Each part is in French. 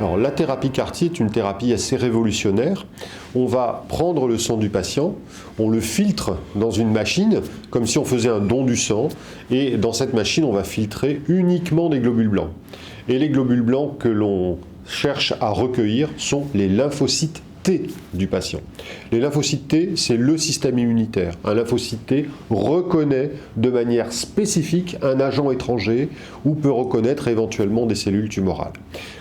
Alors, la thérapie CAR-T est une thérapie assez révolutionnaire. On va prendre le sang du patient, on le filtre dans une machine, comme si on faisait un don du sang, et dans cette machine, on va filtrer uniquement des globules blancs. Et les globules blancs que l'on cherche à recueillir sont les lymphocytes T du patient. Les lymphocytes T, c'est le système immunitaire. Un lymphocyte T reconnaît de manière spécifique un agent étranger ou peut reconnaître éventuellement des cellules tumorales.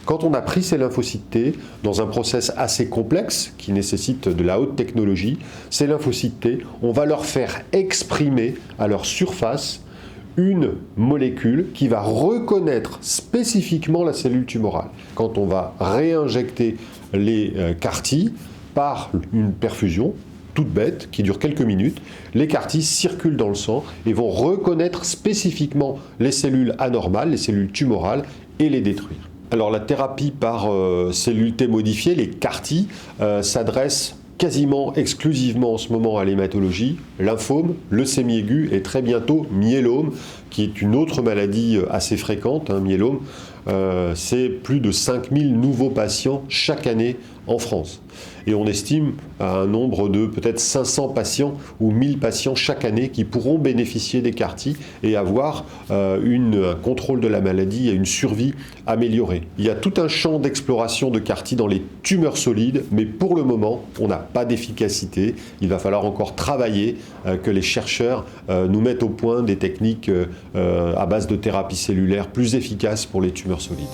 Quand on a pris ces lymphocytes T dans un process assez complexe qui nécessite de la haute technologie, ces lymphocytes T, on va leur faire exprimer à leur surface une molécule qui va reconnaître spécifiquement la cellule tumorale. Quand on va réinjecter les CAR-T par une perfusion toute bête qui dure quelques minutes, les CAR-T circulent dans le sang et vont reconnaître spécifiquement les cellules anormales, les cellules tumorales et les détruire. Alors la thérapie par cellules T modifiées, les CAR-T, s'adresse quasiment exclusivement en ce moment à l'hématologie, lymphome, leucémie aiguë et très bientôt myélome, qui est une autre maladie assez fréquente. Myélome, c'est plus de 5000 nouveaux patients chaque année en France. Et on estime à un nombre de peut-être 500 patients ou 1000 patients chaque année qui pourront bénéficier des CAR-T et avoir un contrôle de la maladie et une survie améliorée. Il y a tout un champ d'exploration de CAR-T dans les tumeurs solides, mais pour le moment, on n'a pas d'efficacité. Il va falloir encore travailler, que les chercheurs nous mettent au point des techniques à base de thérapie cellulaire plus efficaces pour les tumeurs solides.